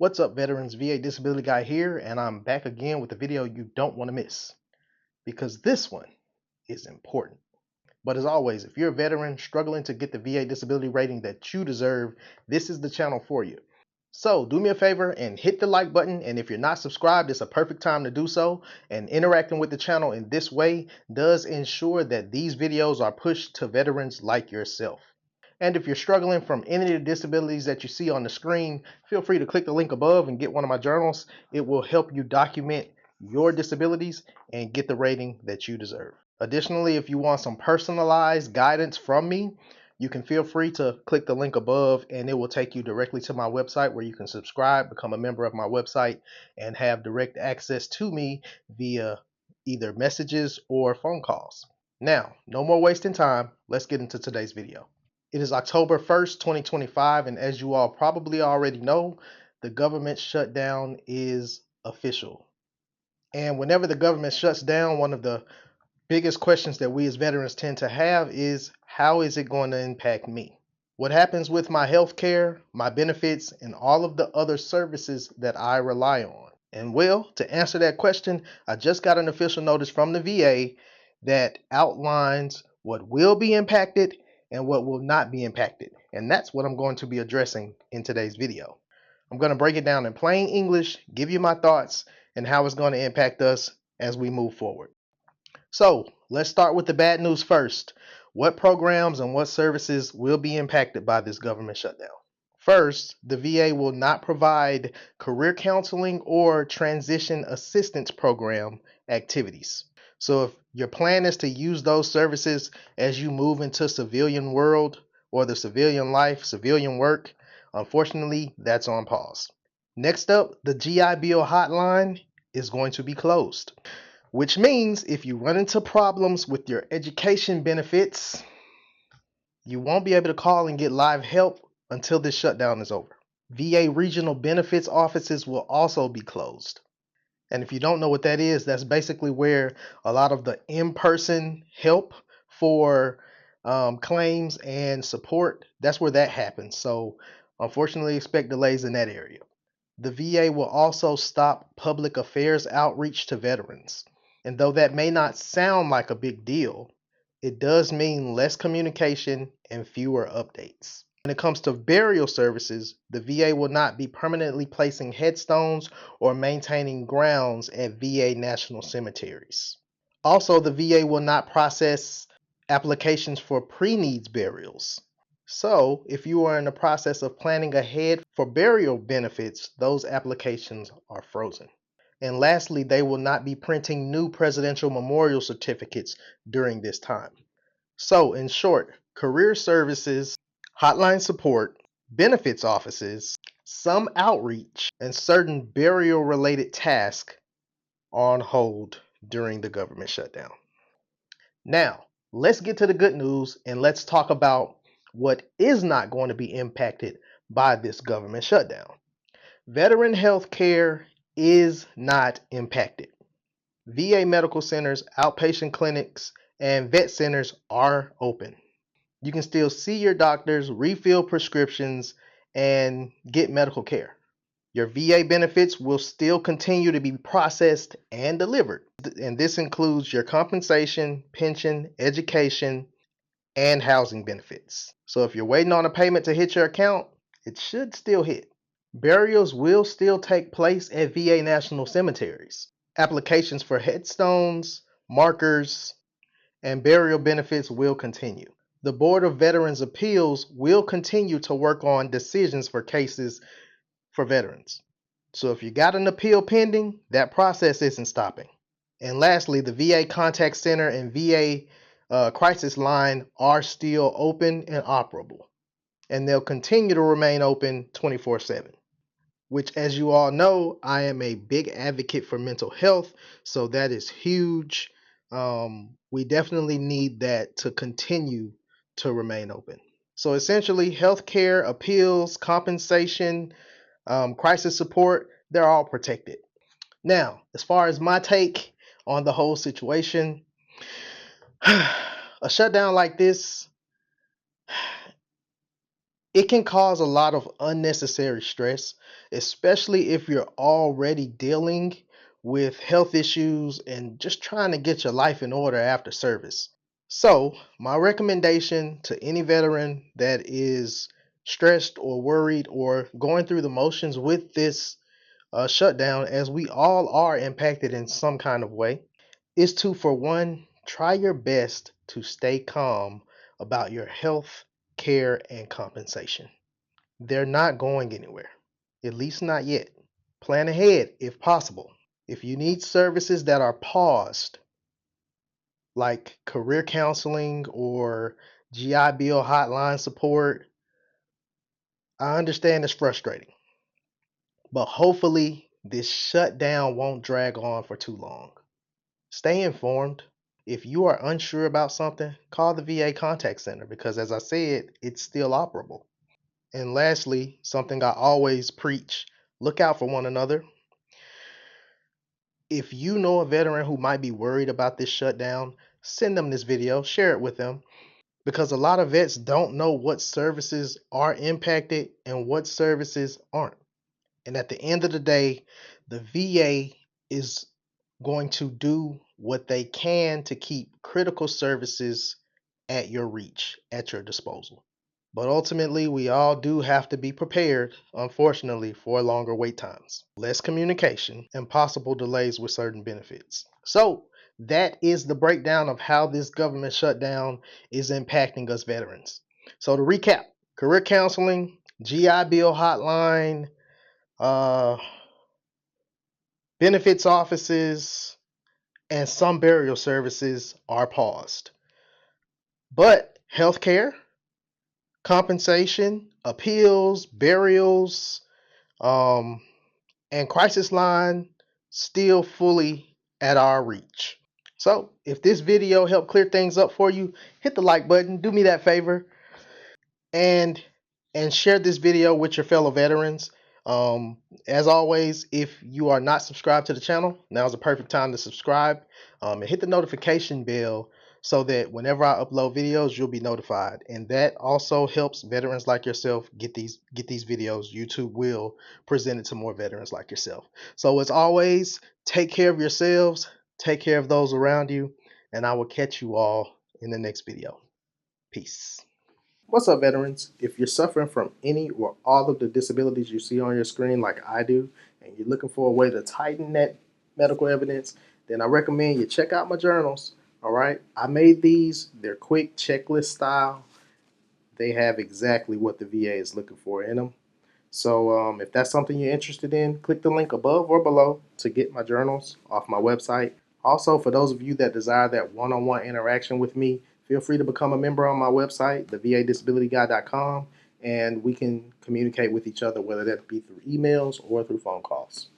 What's up, veterans? VA Disability Guy here, and I'm back again with a video you don't want to miss because this one is important. But as always, if you're a veteran struggling to get the VA disability rating that you deserve, this is the channel for you. So do me a favor and hit the like button, and if you're not subscribed, it's a perfect time to do so. And interacting with the channel in this way does ensure that these videos are pushed to veterans like yourself. And if you're struggling from any of the disabilities that you see on the screen, feel free to click the link above and get one of my journals. It will help you document your disabilities and get the rating that you deserve. Additionally, if you want some personalized guidance from me, you can feel free to click the link above and it will take you directly to my website where you can subscribe, become a member of my website, and have direct access to me via either messages or phone calls. Now, no more wasting time. Let's get into today's video. It is October 1st, 2025, and as you all probably already know, the government shutdown is official. And whenever the government shuts down, one of the biggest questions that we as veterans tend to have is, how is it going to impact me? What happens with my health care, my benefits, and all of the other services that I rely on? And well, to answer that question, I just got an official notice from the VA that outlines what will be impacted and what will not be impacted. And that's what I'm going to be addressing in today's video. I'm going to break it down in plain English, give you my thoughts, and how it's going to impact us as we move forward. So let's start with the bad news first. What programs and what services will be impacted by this government shutdown? First, the VA will not provide career counseling or transition assistance program activities. So if your plan is to use those services as you move into civilian world or the civilian life, civilian work, unfortunately, that's on pause. Next up, the GI Bill hotline is going to be closed, which means if you run into problems with your education benefits, you won't be able to call and get live help until this shutdown is over. VA regional benefits offices will also be closed. And if you don't know what that is, that's basically where a lot of the in-person help for claims and support, that's where that happens. So unfortunately, expect delays in that area. The VA will also stop public affairs outreach to veterans. And though that may not sound like a big deal, it does mean less communication and fewer updates. When it comes to burial services, the VA will not be permanently placing headstones or maintaining grounds at VA national cemeteries. Also, the VA will not process applications for pre-needs burials. So, if you are in the process of planning ahead for burial benefits, those applications are frozen. And lastly, they will not be printing new presidential memorial certificates during this time. So, in short, career services, hotline support, benefits offices, some outreach, and certain burial-related tasks are on hold during the government shutdown. Now, let's get to the good news and let's talk about what is not going to be impacted by this government shutdown. Veteran health care is not impacted. VA medical centers, outpatient clinics, and vet centers are open. You can still see your doctors, refill prescriptions, and get medical care. Your VA benefits will still continue to be processed and delivered. And this includes your compensation, pension, education, and housing benefits. So if you're waiting on a payment to hit your account, it should still hit. Burials will still take place at VA national cemeteries. Applications for headstones, markers, and burial benefits will continue. The Board of Veterans Appeals will continue to work on decisions for cases for veterans. So if you got an appeal pending, that process isn't stopping. And lastly, the VA Contact Center and VA Crisis Line are still open and operable. And they'll continue to remain open 24/7. Which, as you all know, I am a big advocate for mental health, so that is huge. We definitely need that to continue to remain open. So essentially, healthcare, appeals, compensation, crisis support, they're all protected. Now, as far as my take on the whole situation, a shutdown like this, It can cause a lot of unnecessary stress, especially if you're already dealing with health issues and just trying to get your life in order after service. So, my recommendation to any veteran that is stressed or worried or going through the motions with this shutdown, as we all are impacted in some kind of way, is to, for one, try your best to stay calm about your health, care, and compensation. They're not going anywhere, at least not yet. Plan ahead if possible. If you need services that are paused, like career counseling or GI Bill hotline support, I understand it's frustrating, but hopefully this shutdown won't drag on for too long. Stay informed. If you are unsure about something, call the VA contact center because, as I said, it's still operable. And lastly, something I always preach, look out for one another. If you know a veteran who might be worried about this shutdown, send them this video, share it with them, because a lot of vets don't know what services are impacted and what services aren't. And at the end of the day, the VA is going to do what they can to keep critical services at your reach, at your disposal. But ultimately, we all do have to be prepared, unfortunately, for longer wait times, less communication, and possible delays with certain benefits. So, that is the breakdown of how this government shutdown is impacting us veterans. So, to recap, career counseling, GI Bill hotline, uh, benefits offices, and some burial services are paused. But healthcare, compensation, appeals, burials, um, and crisis line still fully at our reach. So if this video helped clear things up for you, hit the like button, do me that favor, and share this video with your fellow veterans. Um, as always, if you are not subscribed to the channel, now is the perfect time to subscribe, and hit the notification bell so that whenever I upload videos, you'll be notified. And that also helps veterans like yourself get these videos. YouTube will present it to more veterans like yourself. So as always, take care of yourselves, take care of those around you, and I will catch you all in the next video. Peace. What's up, veterans? If you're suffering from any or all of the disabilities you see on your screen like I do, and you're looking for a way to tighten that medical evidence, then I recommend you check out my journals. All right, I made these. They're quick checklist style. They have exactly what the VA is looking for in them. So if that's something you're interested in, click the link above or below to get my journals off my website. Also, for those of you that desire that one-on-one interaction with me, feel free to become a member on my website, thevadisabilityguy.com, and we can communicate with each other, whether that be through emails or through phone calls.